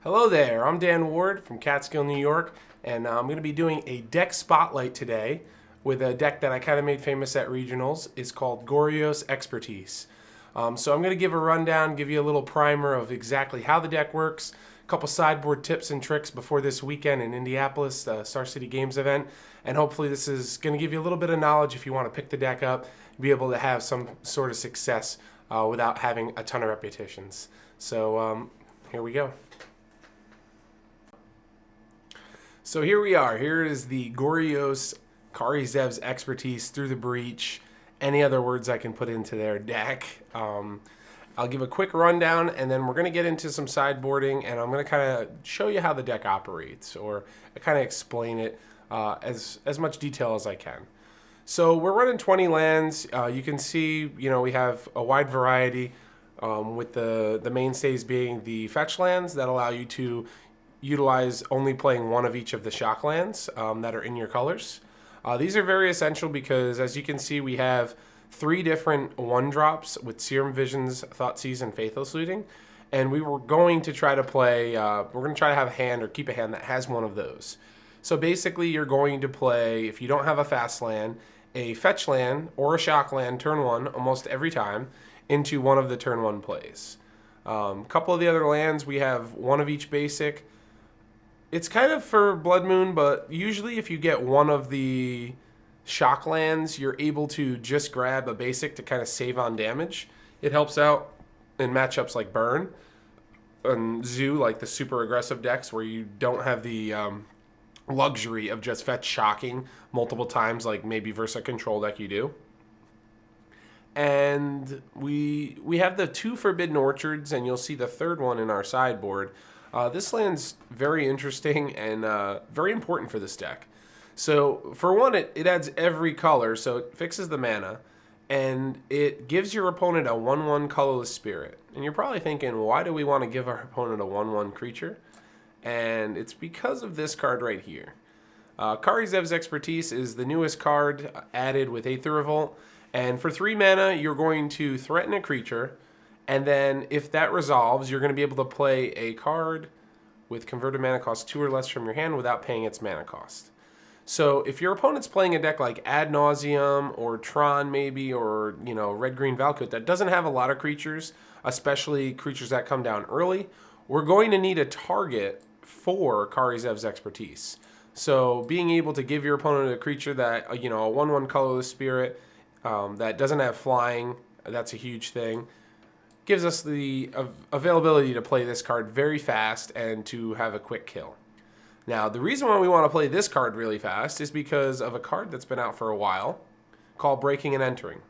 Hello there, I'm Dan Ward from Catskill, New York, and I'm going to be doing a deck spotlight today with a deck that I kind of made famous at regionals. It's called Goryo's Expertise. So I'm going to give a rundown, give you a little primer of exactly how the deck works, a couple sideboard tips and tricks before this weekend in Indianapolis, the Star City Games event, and hopefully this is going to give you a little bit of knowledge if you want to pick the deck up, be able to have some sort of success without having a ton of repetitions. So here we go. So here we are. Here is the Goryo's Karizev's Expertise through the breach. Any other words I can put into their deck. I'll give a quick rundown and then we're going to get into some sideboarding and I'm going to kind of show you how the deck operates or kind of explain it as much detail as I can. So we're running 20 lands. You can see, we have a wide variety with the mainstays being the fetch lands that allow you to utilize only playing one of each of the shock lands that are in your colors. These are very essential because, as you can see, we have 3 different 1-drops with Serum Visions, Thoughtseize, and Faithless Looting. And we were going to try to play, we're going to try to have a hand or keep a hand that has one of those. So basically, you're going to play, if you don't have a fast land, a fetch land or a shock land turn 1 almost every time into one of the turn 1 plays. A couple of the other lands, we have one of each basic. It's kind of for Blood Moon, but usually if you get one of the shock lands, you're able to just grab a basic to kind of save on damage. It helps out in matchups like Burn and Zoo, like the super aggressive decks where you don't have the luxury of just fetch shocking multiple times like maybe versus a control deck you do. And we have the 2 Forbidden Orchards, and you'll see the 3rd one in our sideboard. This land's very interesting and very important for this deck. So for one, it adds every color, so it fixes the mana, and it gives your opponent a 1/1 colorless spirit. And you're probably thinking, why do we want to give our opponent a 1/1 creature? And it's because of this card right here. Karizev's Expertise is the newest card added with Aether Revolt, and for 3 mana, you're going to threaten a creature. And then if that resolves, you're going to be able to play a card with converted mana cost 2 or less from your hand without paying its mana cost. So if your opponent's playing a deck like Ad Nauseam or Tron maybe, or Red-Green Valkut that doesn't have a lot of creatures, especially creatures that come down early, we're going to need a target for Karizev's Expertise. So being able to give your opponent a creature that, a 1/1 colorless spirit that doesn't have flying, that's a huge thing. Gives us the availability to play this card very fast and to have a quick kill. Now, the reason why we want to play this card really fast is because of a card that's been out for a while called Breaking and Entering.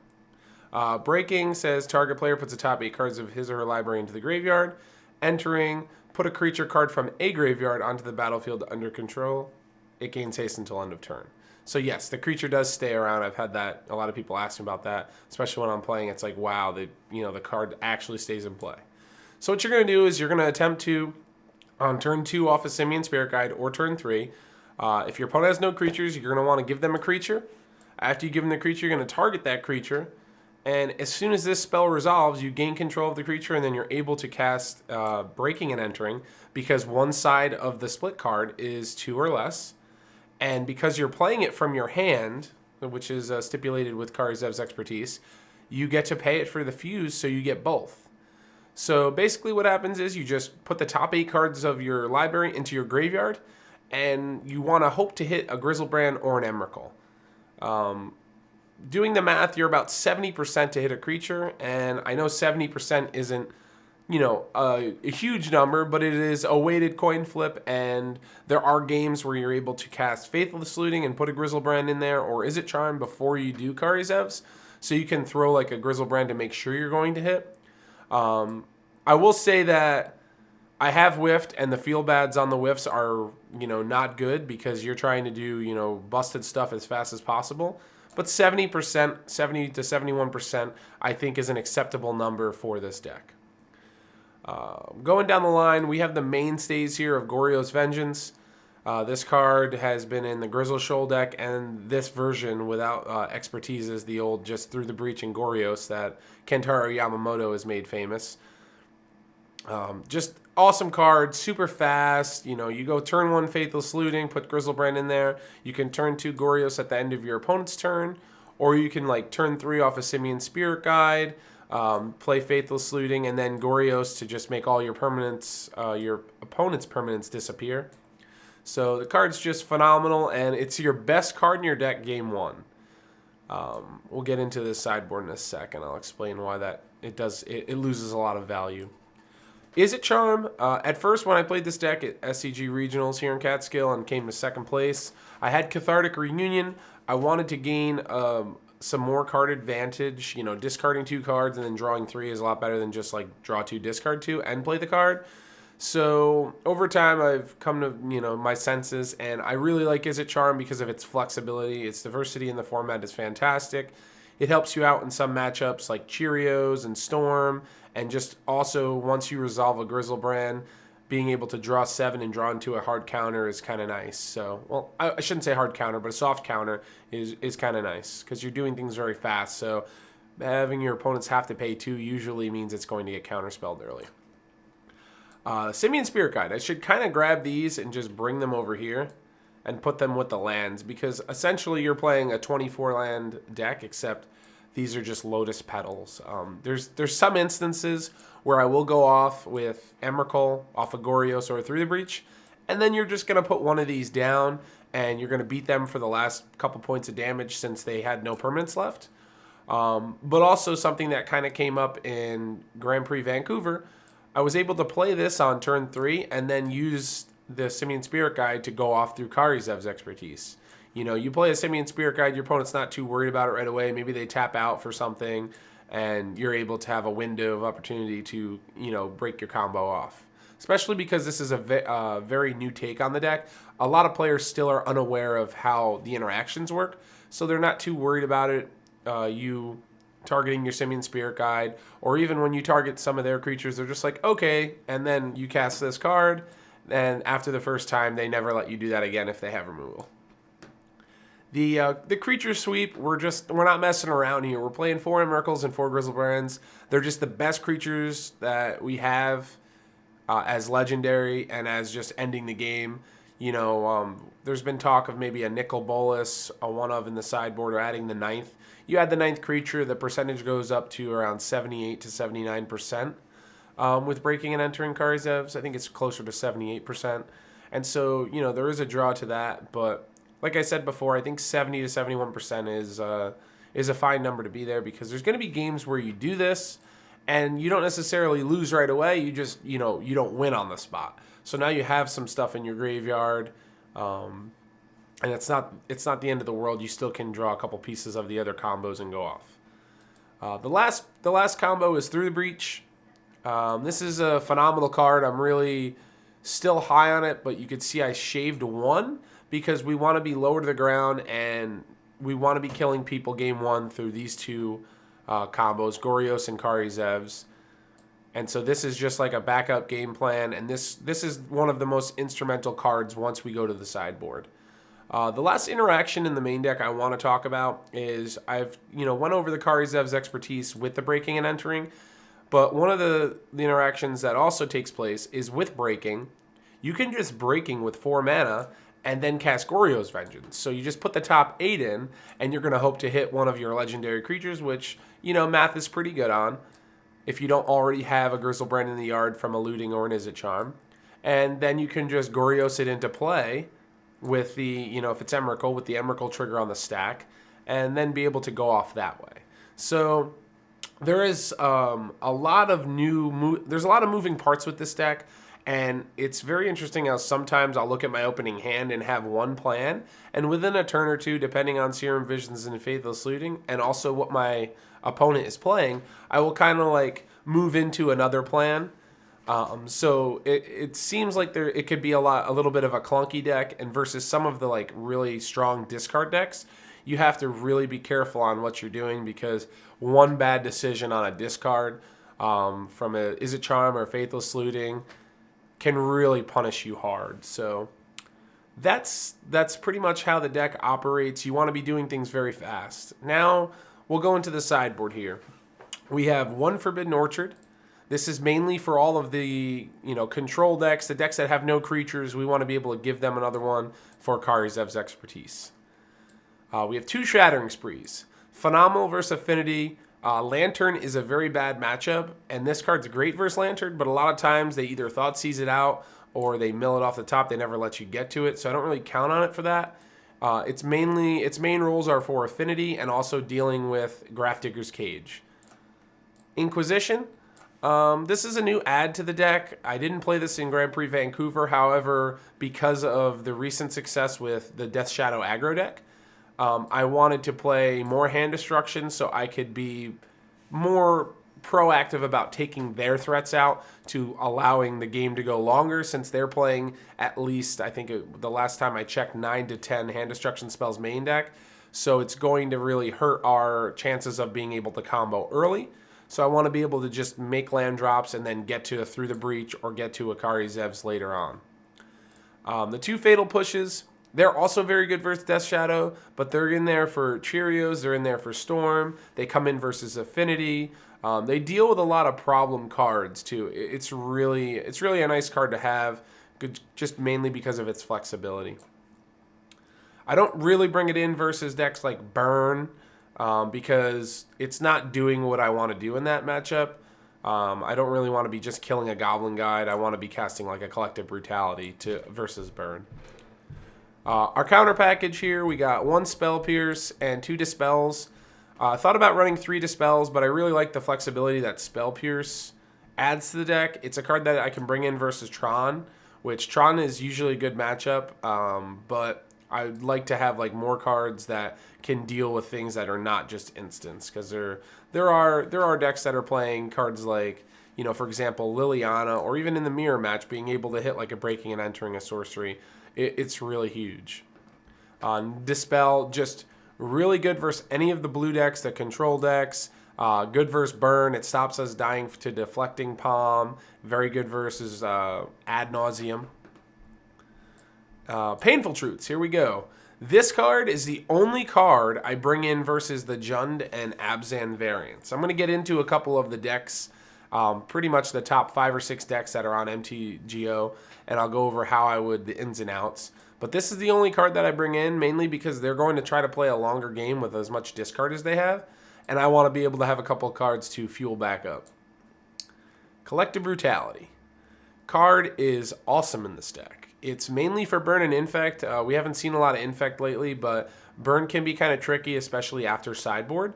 Breaking says target player puts the top 8 cards of his or her library into the graveyard. Entering, put a creature card from a graveyard onto the battlefield under control. It gains haste until end of turn. So yes, the creature does stay around. I've had that. A lot of people ask me about that, especially when I'm playing. It's like, wow, the card actually stays in play. So what you're going to do is you're going to attempt to, on turn 2 off a Simian Spirit Guide or turn 3, if your opponent has no creatures, you're going to want to give them a creature. After you give them the creature, you're going to target that creature. And as soon as this spell resolves, you gain control of the creature, and then you're able to cast Breaking and Entering because one side of the split card is 2 or less. And because you're playing it from your hand, which is stipulated with Karizev's Expertise, you get to pay it for the fuse, so you get both. So basically what happens is you just put the top 8 cards of your library into your graveyard, and you want to hope to hit a Griselbrand or an Emrakul. Doing the math, you're about 70% to hit a creature, and I know 70% isn't a huge number, but it is a weighted coin flip, and there are games where you're able to cast Faithless Looting and put a Griselbrand in there, or Is It Charm before you do Karizev's, so you can throw like a Griselbrand to make sure you're going to hit. I will say that I have whiffed, and the feel bads on the whiffs are, not good because you're trying to do, busted stuff as fast as possible. But 70%, 70 to 71%, I think is an acceptable number for this deck. Going down the line, we have the mainstays here of Goryo's Vengeance. This card has been in the Grizzle Shoal deck, and this version without Expertise is the old just through the breach in Goryos that Kentaro Yamamoto has made famous. Just awesome card, super fast. You know, you go turn 1 Faithless Looting, put Griselbrand in there. You can turn 2 Goryos at the end of your opponent's turn, or you can like turn 3 off a Simian Spirit Guide, play Faithless Looting, and then Goryos to just make all your permanents, your opponent's permanents disappear. So the card's just phenomenal, and it's your best card in your deck game 1. We'll get into this sideboard in a second. I'll explain why that it loses a lot of value. Is it Charm? At first, when I played this deck at SCG Regionals here in Catskill and came to 2nd place, I had Cathartic Reunion. I wanted to gain some more card advantage. You know, discarding 2 cards and then drawing 3 is a lot better than just like draw 2, discard 2, and play the card. So over time, I've come to, you know, my senses, and I really like Is It Charm because of its flexibility. Its diversity in the format is fantastic. It helps you out in some matchups like Cheerios and Storm, and just also once you resolve a Griselbrand, being able to draw 7 and draw into a hard counter is kind of nice. So, well, I shouldn't say hard counter, but a soft counter is kind of nice because you're doing things very fast. So having your opponents have to pay 2 usually means it's going to get counterspelled early. Simian Spirit Guide. I should kind of grab these and just bring them over here and put them with the lands, because essentially you're playing a 24 land deck, except these are just Lotus Petals. There's some instances where I will go off with Emrakul off of Goryos or Through the Breach, and then you're just going to put one of these down and you're going to beat them for the last couple points of damage since they had no permanents left. But also something that kind of came up in Grand Prix Vancouver, I was able to play this on turn 3 and then use the Simian Spirit Guide to go off through Karizev's expertise. You know, you play a Simian Spirit Guide, your opponent's not too worried about it right away. Maybe they tap out for something, and you're able to have a window of opportunity to, you know, break your combo off. Especially because this is a very new take on the deck. A lot of players still are unaware of how the interactions work, so they're not too worried about it. You targeting your Simian Spirit Guide, or even when you target some of their creatures, they're just like, okay, and then you cast this card, and after the first time, they never let you do that again if they have removal. The creature sweep, we're not messing around here. We're playing 4 Emrakuls and 4 Griselbrands. They're just the best creatures that we have as legendary and as just ending the game. You know, there's been talk of maybe a Nicol Bolas, a one of in the sideboard, or adding the 9th. You add the 9th creature, the percentage goes up to around 78 to 79%. With breaking and entering Karizev's, I think it's closer to 78%. And so, you know, there is a draw to that. But like I said before, I think 70 to 71% is a fine number to be there, because there's going to be games where you do this and you don't necessarily lose right away. You just, you know, you don't win on the spot. So now you have some stuff in your graveyard. And it's not the end of the world. You still can draw a couple pieces of the other combos and go off. The last combo is Through the Breach. This is a phenomenal card. I'm really still high on it, but you could see I shaved 1 because we want to be lower to the ground and we want to be killing people game 1 through these 2 combos, Goryos and Karizev's. And so this is just like a backup game plan, and this is one of the most instrumental cards once we go to the sideboard. The last interaction in the main deck I want to talk about is I've went over the Karizev's expertise with the breaking and entering, but one of the interactions that also takes place is with breaking. You can just breaking with 4 mana and then cast Goryo's Vengeance. So you just put the top 8 in, and you're going to hope to hit one of your legendary creatures, which, you know, math is pretty good on, if you don't already have a Griselbrand in the yard from a looting or an Is It Charm. And then you can just Goryos it into play with the, you know, if it's Emrakul, with the Emrakul trigger on the stack, and then be able to go off that way. So there is a lot of there's a lot of moving parts with this deck, and it's very interesting how sometimes I'll look at my opening hand and have one plan, and within a turn or two, depending on Serum Visions and Faithless Looting, and also what my opponent is playing, I will kind of like move into another plan. So it seems like it could be a little bit of a clunky deck, and versus some of the like really strong discard decks, you have to really be careful on what you're doing, because one bad decision on a discard from a Is It Charm or Faithless Looting can really punish you hard. So that's pretty much how the deck operates. You want to be doing things very fast. Now we'll go into the sideboard here. We have 1 Forbidden Orchard. This is mainly for all of the, control decks, the decks that have no creatures. We want to be able to give them another one for Karizev's expertise. We have 2 Shattering Sprees. Phenomenal versus Affinity. Lantern is a very bad matchup, and this card's great versus Lantern, but a lot of times they either Thoughtseize it out or they mill it off the top. They never let you get to it, so I don't really count on it for that. Its main rules are for Affinity and also dealing with Grafdigger's Cage. Inquisition. This is a new add to the deck. I didn't play this in Grand Prix Vancouver, however, because of the recent success with the Death Shadow aggro deck, I wanted to play more hand destruction so I could be more proactive about taking their threats out to allowing the game to go longer, since they're playing at least, I think the last time I checked, 9 to 10 hand destruction spells main deck. So it's going to really hurt our chances of being able to combo early. So I want to be able to just make land drops and then get to Through the Breach or get to Akari Zevs later on. The 2 Fatal Pushes, they're also very good versus Death Shadow, but they're in there for Cheerios, they're in there for Storm, they come in versus Affinity. They deal with a lot of problem cards too. It's really a nice card to have, just mainly because of its flexibility. I don't really bring it in versus decks like Burn, because it's not doing what I want to do in that matchup. I don't really want to be just killing a Goblin Guide. I want to be casting like a Collective Brutality versus Burn. Our counter package here, we got 1 Spell Pierce and 2 Dispels. I thought about running 3 Dispels, but I really like the flexibility that Spell Pierce adds to the deck. It's a card that I can bring in versus Tron, which Tron is usually a good matchup, but I'd like to have like more cards that can deal with things that are not just instants, because there are decks that are playing cards like, for example, Liliana, or even in the mirror match, being able to hit like a Breaking and Entering a sorcery. It's really huge. Dispel, just really good versus any of the blue decks, the control decks. Good versus Burn. It stops us dying to Deflecting Palm. Very good versus Ad Nauseam. Painful Truths. Here we go. This card is the only card I bring in versus the Jund and Abzan variants. I'm going to get into a couple of the decks, pretty much the top 5 or 6 decks that are on MTGO, and I'll go over how I would, the ins and outs. But this is the only card that I bring in, mainly because they're going to try to play a longer game with as much discard as they have, and I want to be able to have a couple of cards to fuel back up. Collective Brutality. Card is awesome in this deck. It's mainly for Burn and Infect. We haven't seen a lot of Infect lately, but Burn can be kind of tricky, especially after Sideboard,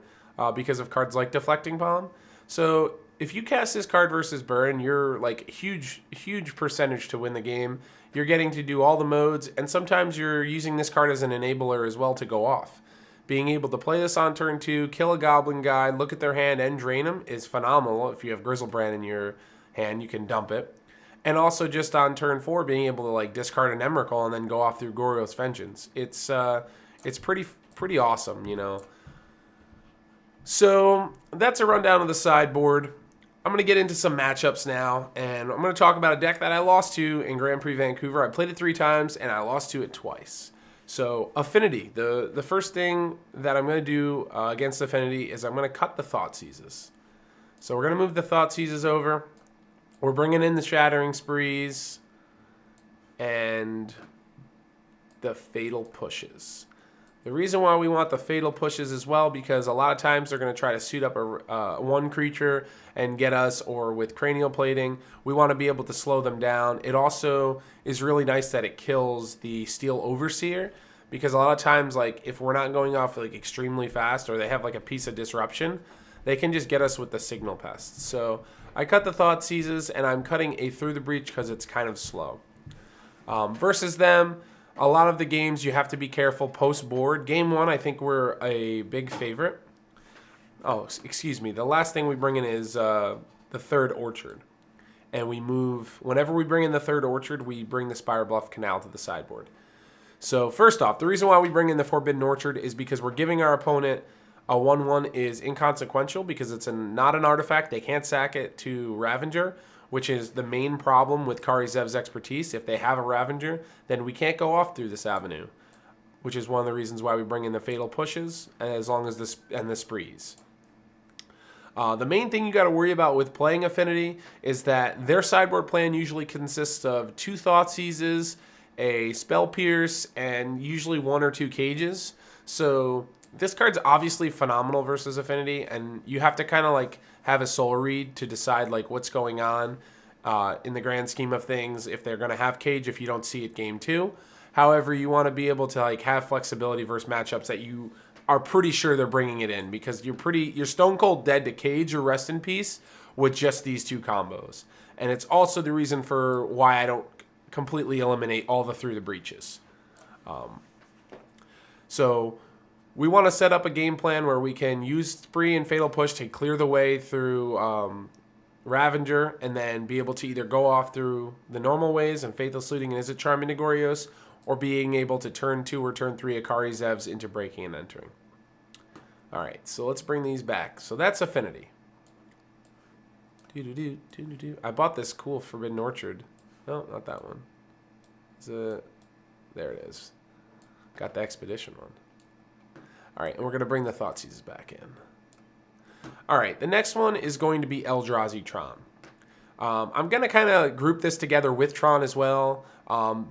because of cards like Deflecting Palm. So if you cast this card versus Burn, you're like huge percentage to win the game. You're getting to do all the modes, and sometimes you're using this card as an enabler as well to go off. Being able to play this on turn 2, kill a Goblin Guide, look at their hand, and drain them is phenomenal. If you have Grizzlebrand in your hand, you can dump it. And also just on turn 4, being able to like discard an Emrakul and then go off through Goryo's Vengeance. It's pretty awesome, So that's a rundown of the sideboard. I'm going to get into some matchups now, and I'm going to talk about a deck that I lost to in Grand Prix Vancouver. I played it 3 times, and I lost to it twice. So Affinity, the first thing that I'm going to do against Affinity is I'm going to cut the Thoughtseizes. So we're going to move the Thoughtseizes over. We're bringing in the Shattering Sprees and the Fatal Pushes. The reason why we want the Fatal Pushes as well, because a lot of times they're going to try to suit up one creature and get us, or with Cranial Plating, we want to be able to slow them down. It also is really nice that it kills the Steel Overseer, because a lot of times, like, if we're not going off like extremely fast, or they have like a piece of disruption, they can just get us with the Signal Pest. So I cut the Thoughtseizes, and I'm cutting a Through the Breach because it's kind of slow. Versus them, a lot of the games you have to be careful post-board. Game 1, I think we're a big favorite. Oh, excuse me. The last thing we bring in is the Third Orchard. And we move, whenever we bring in the Third Orchard, we bring the Spirebluff Canal to the sideboard. So first off, the reason why we bring in the Forbidden Orchard is because we're giving our opponent a 1/1 is inconsequential, because it's not an artifact. They can't sack it to Ravager, which is the main problem with Karizev's expertise. If they have a Ravager, then we can't go off through this avenue, which is one of the reasons why we bring in the Fatal Pushes, as long as the Sprees. The main thing you got to worry about with playing Affinity is that their sideboard plan usually consists of 2 Thoughtseizes, a Spell Pierce, and usually 1 or 2 cages. So this card's obviously phenomenal versus Affinity, and you have to kind of like have a soul read to decide like what's going on in the grand scheme of things if they're going to have cage if you don't see it game 2. However, you want to be able to like have flexibility versus matchups that you are pretty sure they're bringing it in, because you're stone cold dead to cage or rest in peace with just these 2 combos. And it's also the reason for why I don't completely eliminate all the Through the Breaches. So we want to set up a game plan where we can use Spree and Fatal Push to clear the way through Ravager, and then be able to either go off through the normal ways and Fatal Saluting and Is It Charming to Goryos, or being able to turn 2 or turn 3 Akari Zevs into breaking and entering. All right, so let's bring these back. So that's Affinity. I bought this cool Forbidden Orchard. No, not that one. There it is. Got the Expedition one. All right, and we're going to bring the Thoughtseizes back in. All right, the next one is going to be Eldrazi Tron. I'm going to kind of group this together with Tron as well.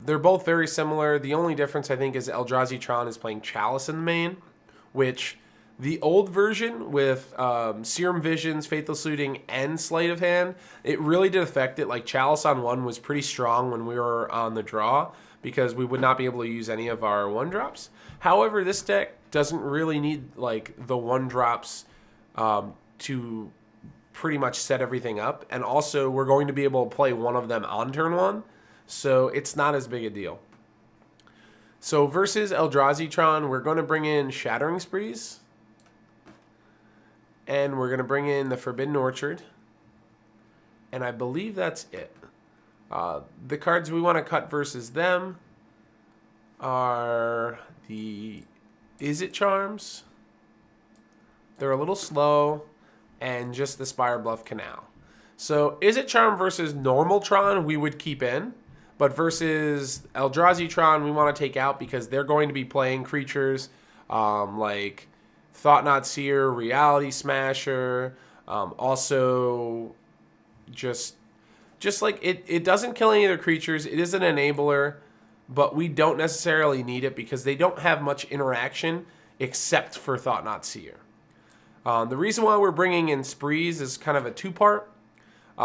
They're both very similar. The only difference, I think, is Eldrazi Tron is playing Chalice in the main, which the old version with Serum Visions, Fatal Saluting, and Sleight of Hand, it really did affect it. Like, Chalice on 1 was pretty strong when we were on the draw, because we would not be able to use any of our 1-drops. However, this deck doesn't really need like the 1-drops to pretty much set everything up. And also, we're going to be able to play one of them on turn 1, so it's not as big a deal. So versus Eldrazi Tron, we're going to bring in Shattering Sprees. And we're going to bring in the Forbidden Orchard. And I believe that's it. The cards we want to cut versus them are the Is It Charms. They're a little slow. And just the Spire Bluff Canal. So Is It Charm versus normal Tron we would keep in. But versus Eldrazi Tron we want to take out, because they're going to be playing creatures like Thought Not Seer, Reality Smasher. Also just like it doesn't kill any of their creatures. It is an enabler, but we don't necessarily need it because they don't have much interaction except for Thought Not Seer. The reason why we're bringing in Sprees is kind of a 2-part.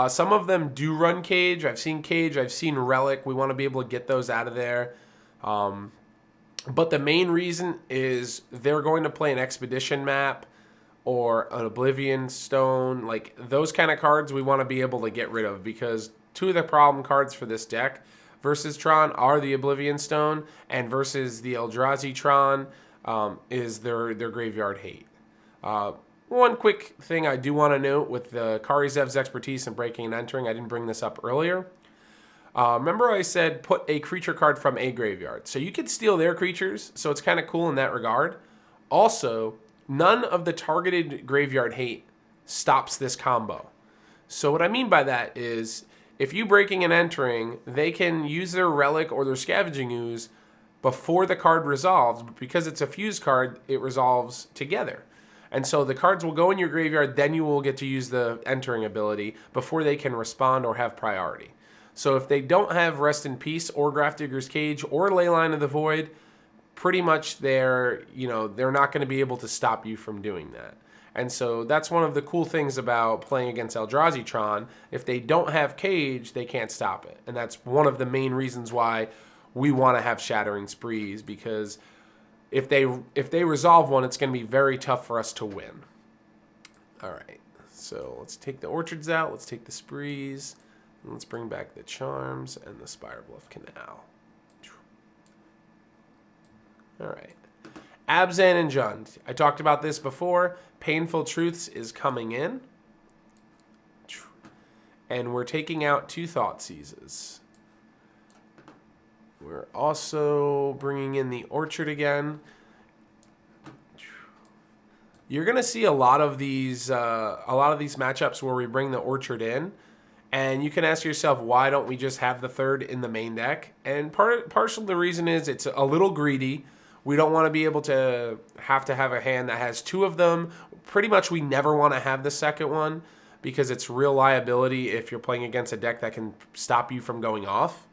Some of them do run Cage. I've seen Cage. I've seen Relic. We want to be able to get those out of there. But the main reason is they're going to play an Expedition map or an Oblivion Stone. Like, those kind of cards we want to be able to get rid of, because 2 of the problem cards for this deck versus Tron are the Oblivion Stone, and versus the Eldrazi Tron is their Graveyard Hate. One quick thing I do want to note with the Akari Zev's expertise in breaking and entering, I didn't bring this up earlier. Remember I said put a creature card from a graveyard. So you could steal their creatures, so it's kind of cool in that regard. Also, none of the targeted Graveyard Hate stops this combo. So what I mean by that is, if you breaking and entering, they can use their Relic or their Scavenging Ooze before the card resolves, but because it's a fuse card, it resolves together. And so the cards will go in your graveyard, then you will get to use the entering ability before they can respond or have priority. So if they don't have Rest in Peace or Grafdigger's Cage or Leyline of the Void, pretty much they're not going to be able to stop you from doing that. And so that's one of the cool things about playing against Eldrazi Tron. If they don't have Cage, they can't stop it. And that's one of the main reasons why we want to have Shattering Sprees, because if they resolve one, it's going to be very tough for us to win. All right, so let's take the Orchards out. Let's take the Sprees. And let's bring back the Charms and the Spire Bluff Canal. All right. Abzan and Jund. I talked about this before. Painful Truths is coming in. And we're taking out 2 Thoughtseizes. We're also bringing in the Orchard again. You're going to see a lot of these matchups where we bring the Orchard in, and you can ask yourself, why don't we just have the 3rd in the main deck? And partial the reason is it's a little greedy. We don't want to be able to have a hand that has 2 of them, pretty much we never want to have the second one because it's real liability if you're playing against a deck that can stop you from going off.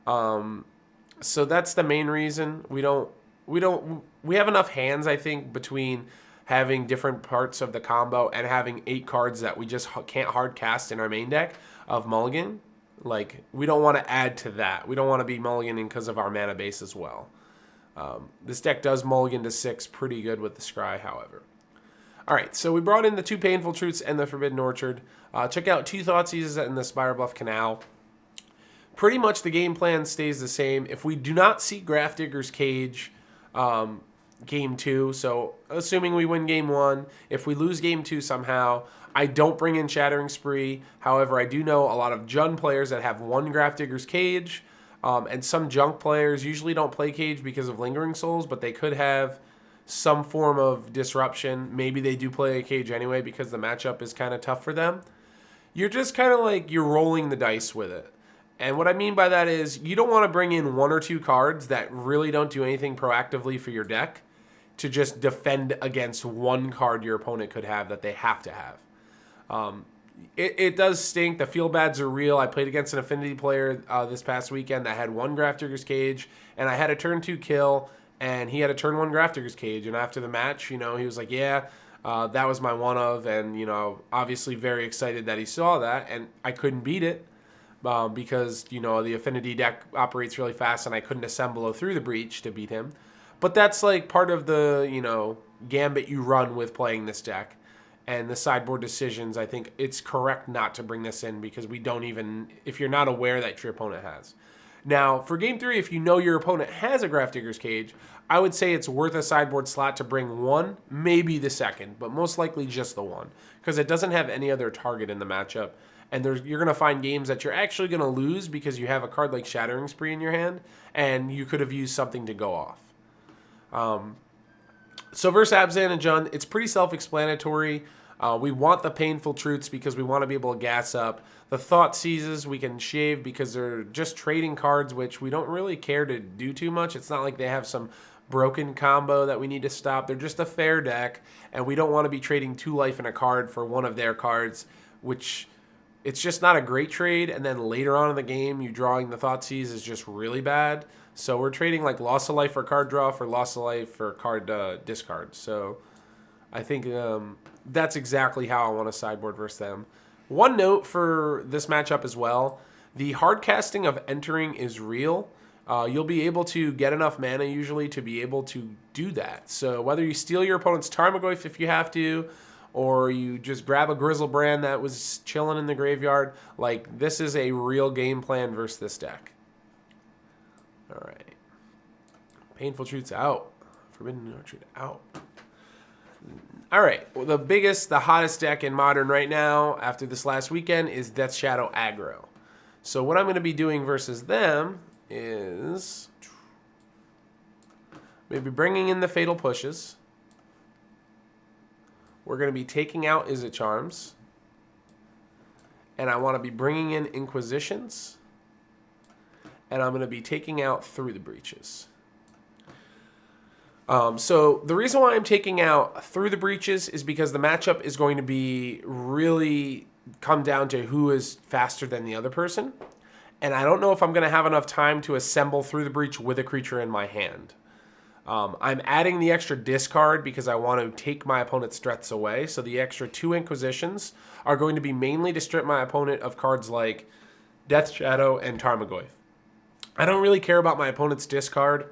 So that's the main reason we have enough hands, I think, between having different parts of the combo and having 8 cards that we just can't hard cast in our main deck of mulligan. Like, we don't want to add to that. We don't want to be mulliganing because of our mana base as well. This deck does mulligan to 6 pretty good with the Scry, however. Alright, so we brought in the 2 Painful Truths and the Forbidden Orchard. Took out 2 Thoughtseizes and the Spire Bluff Canal. Pretty much the game plan stays the same. If we do not see Grafdigger's Cage game 2, so assuming we win game 1, if we lose game 2 somehow, I don't bring in Shattering Spree. However, I do know a lot of Jund players that have 1 Grafdigger's Cage, and some Junk players usually don't play Cage because of Lingering Souls, but they could have some form of disruption. Maybe they do play a Cage anyway because the matchup is kind of tough for them. You're just kind of like, you're rolling the dice with it. And what I mean by that is you don't want to bring in 1 or 2 cards that really don't do anything proactively for your deck to just defend against 1 card your opponent could have that they have to have. It does stink. The feel bads are real. I played against an Affinity player this past weekend that had 1 Grafdigger's Cage, and I had a turn 2 kill, and he had a turn 1 Grafdigger's Cage. And after the match, you know, he was like, yeah, that was my one of, and, you know, obviously very excited that he saw that, and I couldn't beat it because, you know, the Affinity deck operates really fast, and I couldn't assemble through the breach to beat him. But that's like part of the, you know, gambit you run with playing this deck. And the sideboard decisions, I think it's correct not to bring this in because we don't even, if you're not aware that your opponent has. Now, for game 3, if you know your opponent has a Grafdigger's Cage, I would say it's worth a sideboard slot to bring 1, maybe the second, but most likely just the 1, because it doesn't have any other target in the matchup. And you're going to find games that you're actually going to lose because you have a card like Shattering Spree in your hand, and you could have used something to go off. So versus Abzan and Jund, it's pretty self-explanatory. We want the Painful Truths because we want to be able to gas up. The Thoughtseizes we can shave because they're just trading cards, which we don't really care to do too much. It's not like they have some broken combo that we need to stop. They're just a fair deck, and we don't want to be trading 2 life in a card for one of their cards, which it's just not a great trade. And then later on in the game, you drawing the Thoughtseize is just really bad. So we're trading like loss of life for card draw for loss of life for card discard. So I think that's exactly how I want to sideboard versus them. One note for this matchup as well, the hard casting of entering is real. You'll be able to get enough mana usually to be able to do that. So whether you steal your opponent's Tarmogoyf if you have to, or you just grab a Grizzlebrand that was chilling in the graveyard, like this is a real game plan versus this deck. All right. Painful Truths out. Forbidden Orchard out. All right. Well, the hottest deck in Modern right now after this last weekend is Death Shadow aggro. So what I'm going to be doing versus them is maybe bringing in the Fatal Pushes. We're going to be taking out Izzet Charms. And I want to be bringing in Inquisitions. And I'm going to be taking out Through the Breaches. So the reason why I'm taking out Through the Breaches is because the matchup is going to be really come down to who is faster than the other person. And I don't know if I'm going to have enough time to assemble Through the Breach with a creature in my hand. I'm adding the extra discard because I want to take my opponent's threats away. So the extra 2 Inquisitions are going to be mainly to strip my opponent of cards like Death Shadow and Tarmogoyf. I don't really care about my opponent's discard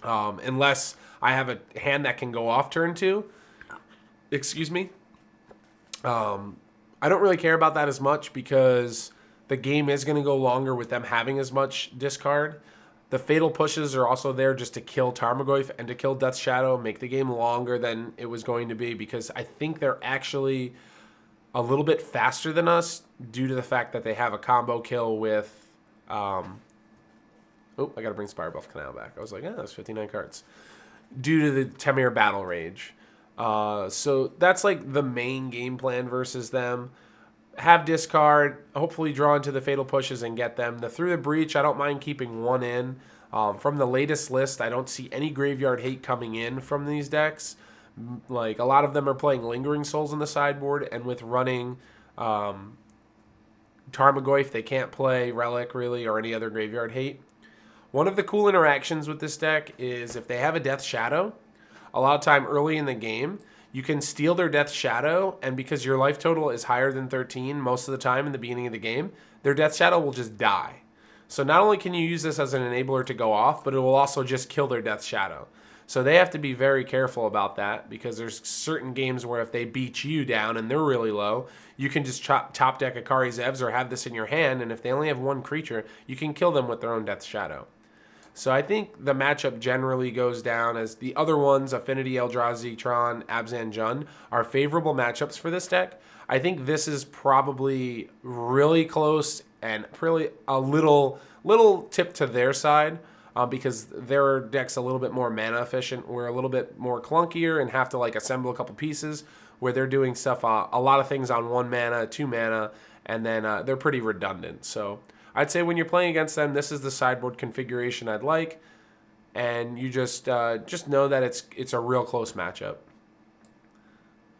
unless I have a hand that can go off turn 2. Excuse me. I don't really care about that as much because the game is going to go longer with them having as much discard. The Fatal Pushes are also there just to kill Tarmogoyf and to kill Death Shadow, make the game longer than it was going to be because I think they're actually a little bit faster than us due to the fact that they have a combo kill with... Oh, I got to bring Spire Bluff Canal back. I was like, yeah, that's 59 cards. Due to the Temur Battle Rage. So that's like the main game plan versus them. Have discard, hopefully draw into the Fatal Pushes and get them. The Through the Breach, I don't mind keeping 1 in. From the latest list, I don't see any graveyard hate coming in from these decks. Like, a lot of them are playing Lingering Souls in the sideboard, and with running Tarmogoyf, they can't play Relic, really, or any other graveyard hate. One of the cool interactions with this deck is if they have a Death Shadow, a lot of time early in the game, you can steal their Death Shadow, and because your life total is higher than 13 most of the time in the beginning of the game, their Death Shadow will just die. So not only can you use this as an enabler to go off, but it will also just kill their Death Shadow. So they have to be very careful about that, because there's certain games where if they beat you down and they're really low, you can just top deck Akari Zevs or have this in your hand, and if they only have one creature, you can kill them with their own Death Shadow. So I think the matchup generally goes down as the other ones, Affinity, Eldrazi, Tron, Abzan, Jund, are favorable matchups for this deck. I think this is probably really close and really a little tip to their side, because their deck's a little bit more mana efficient. We're a little bit more clunkier and have to like assemble a couple pieces, where they're doing stuff, a lot of things on 1 mana, 2 mana, and then they're pretty redundant. So I'd say when you're playing against them, this is the sideboard configuration I'd like, and you just know that it's a real close matchup.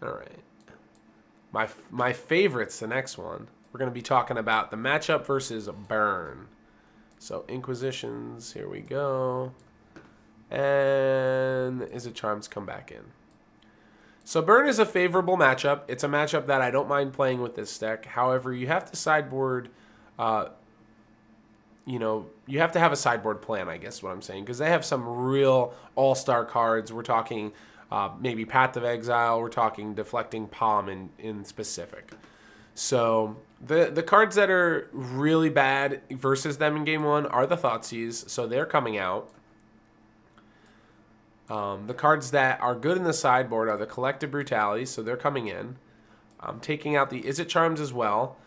All right, my favorite's the next one. We're going to be talking about the matchup versus Burn. So Inquisitions, here we go, and Izzet Charms come back in. So Burn is a favorable matchup. It's a matchup that I don't mind playing with this deck. However, you have to sideboard. You have to have a sideboard plan, I guess is what I'm saying, because they have some real all-star cards. We're talking maybe Path of Exile. We're talking Deflecting Palm in specific. So the cards that are really bad versus them in game 1 are the Thoughtseize, so they're coming out. The cards that are good in the sideboard are the Collective Brutality, so they're coming in. I'm taking out the Izzet Charms as well.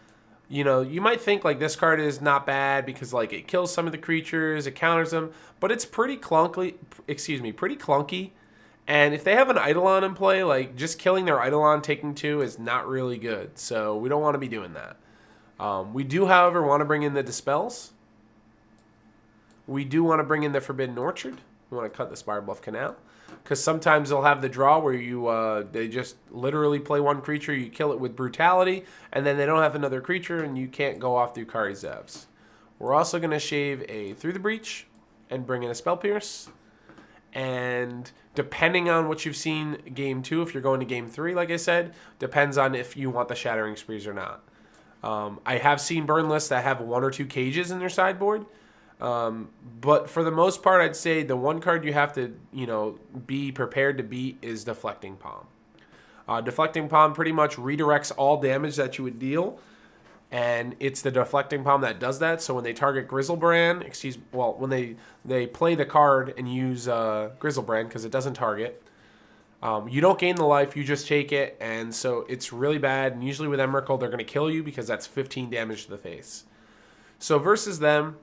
You know, you might think like this card is not bad because like it kills some of the creatures, it counters them, but it's pretty clunky. Pretty clunky. And if they have an Eidolon in play, like just killing their Eidolon, taking 2 is not really good. So we don't want to be doing that. We do, however, want to bring in the Dispels. We do want to bring in the Forbidden Orchard. We want to cut the Spire Bluff Canal, because sometimes they'll have the draw where you they just literally play one creature, you kill it with Brutality, and then they don't have another creature, and you can't go off through Akari Zevs. We're also going to shave a Through the Breach and bring in a Spell Pierce. And depending on what you've seen game 2, if you're going to game 3, like I said, depends on if you want the Shattering Sprees or not. I have seen burn lists that have 1 or 2 cages in their sideboard. But for the most part, I'd say the one card you have to, be prepared to beat is Deflecting Palm. Deflecting Palm pretty much redirects all damage that you would deal, and it's the Deflecting Palm that does that. So when they target Griselbrand, when they play the card and use Griselbrand, because it doesn't target, you don't gain the life, you just take it, and so it's really bad. And usually with Emrakul, they're going to kill you because that's 15 damage to the face. So versus them,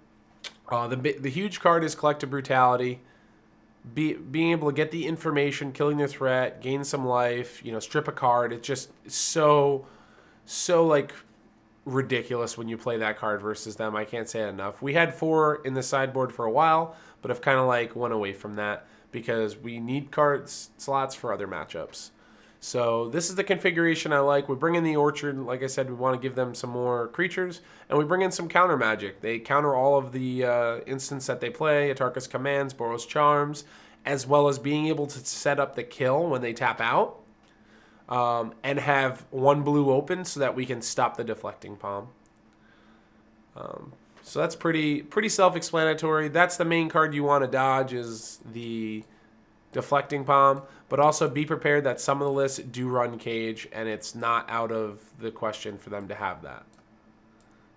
the huge card is Collective Brutality. Being able to get the information, killing their threat, gain some life, strip a card. It's just so like ridiculous when you play that card versus them. I can't say it enough. We had 4 in the sideboard for a while, but have kind of like went away from that because we need slots for other matchups. So this is the configuration I like. We bring in the Orchard. Like I said, we want to give them some more creatures. And we bring in some counter magic. They counter all of the instants that they play, Atarka's Commands, Boros Charms, as well as being able to set up the kill when they tap out. And have 1 blue open so that we can stop the Deflecting Palm. So that's pretty self-explanatory. That's the main card you want to dodge, is the Deflecting Palm, but also be prepared that some of the lists do run Cage, and it's not out of the question for them to have that.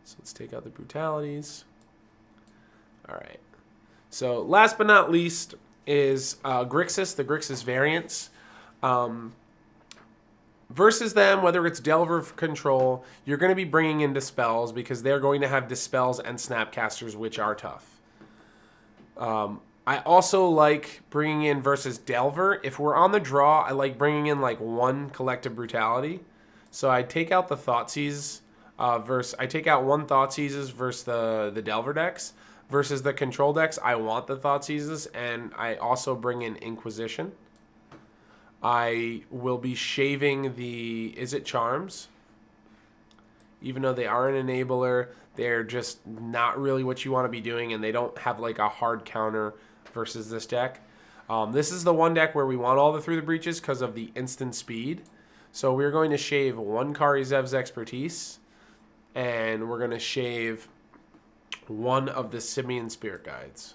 So let's take out the Brutalities. All right. So last but not least is Grixis, the Grixis variants. Versus them, whether it's Delver Control, you're going to be bringing in Dispels because they're going to have Dispels and Snapcasters, which are tough. I also like bringing in versus Delver. If we're on the draw, I like bringing in like 1 Collective Brutality. So I take out the Thoughtseize I take out 1 Thoughtseizes versus the Delver decks. Versus the Control decks, I want the Thoughtseizes, and I also bring in Inquisition. I will be shaving the, is it charms? Even though they are an enabler, they're just not really what you want to be doing, and they don't have like a hard counter versus this deck. This is the one deck where we want all the Through the Breaches because of the instant speed. So we're going to shave one Kari Zev's Expertise, and we're going to shave one of the Simian Spirit Guides.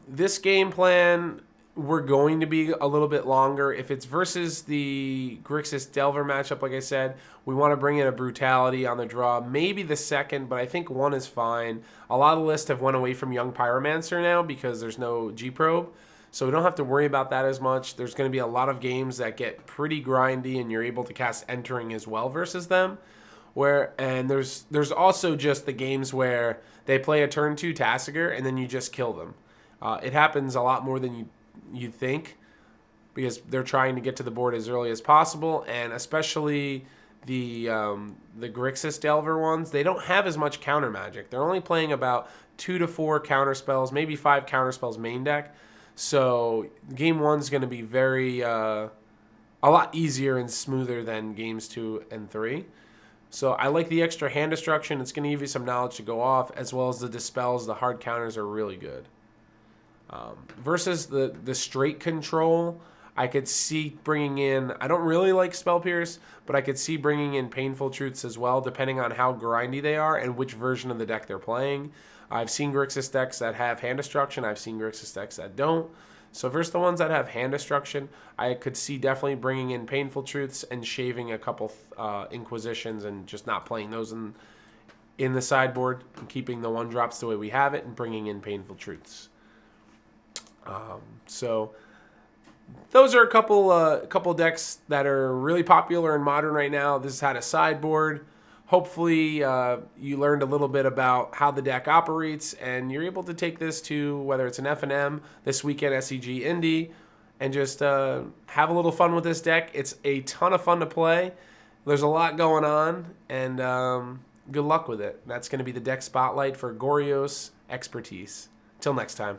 This game plan, we're going to be a little bit longer. If it's versus the Grixis Delver matchup, like I said, we want to bring in a Brutality on the draw. Maybe the second, but I think one is fine. A lot of lists have went away from Young Pyromancer now because there's no G-Probe. So we don't have to worry about that as much. There's going to be a lot of games that get pretty grindy, and you're able to cast Entering as well versus them. And there's also just the games where they play a turn 2 Tasigur, and then you just kill them. It happens a lot more than you'd think, because they're trying to get to the board as early as possible, and especially the Grixis Delver ones, they don't have as much counter magic. They're only playing about 2 to 4 counter spells, maybe 5 counter spells main deck. So game 1's going to be a lot easier and smoother than games 2 and 3. So I like the extra hand destruction. It's going to give you some knowledge to go off, as well as the dispels. The hard counters are really good. Versus the straight control, I could see bringing in, I don't really like Spell Pierce, but I could see bringing in Painful Truths as well, depending on how grindy they are and which version of the deck they're playing. I've seen Grixis decks that have hand destruction. I've seen Grixis decks that don't. So versus the ones that have hand destruction, I could see definitely bringing in Painful Truths and shaving a couple Inquisitions and just not playing those in the sideboard, and keeping the 1-drops the way we have it and bringing in Painful Truths. So those are a couple decks that are really popular in Modern right now. This has had a sideboard. Hopefully you learned a little bit about how the deck operates, and you're able to take this to, whether it's an F&M, this weekend SCG Indy, and just have a little fun with this deck. It's a ton of fun to play. There's a lot going on, and good luck with it. That's going to be the deck spotlight for Goryo's Expertise. Till next time.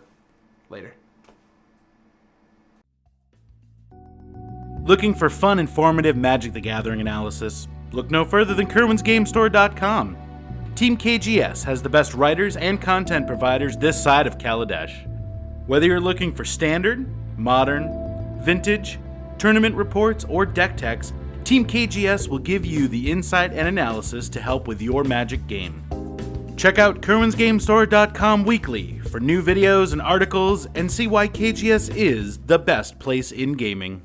Later. Looking for fun, informative Magic the Gathering analysis? Look no further than KerwinsGameStore.com. Team KGS has the best writers and content providers this side of Kaladesh. Whether you're looking for standard, modern, vintage, tournament reports, or deck techs, Team KGS will give you the insight and analysis to help with your Magic game. Check out KerwinsGameStore.com weekly for new videos and articles, and see why KGS is the best place in gaming.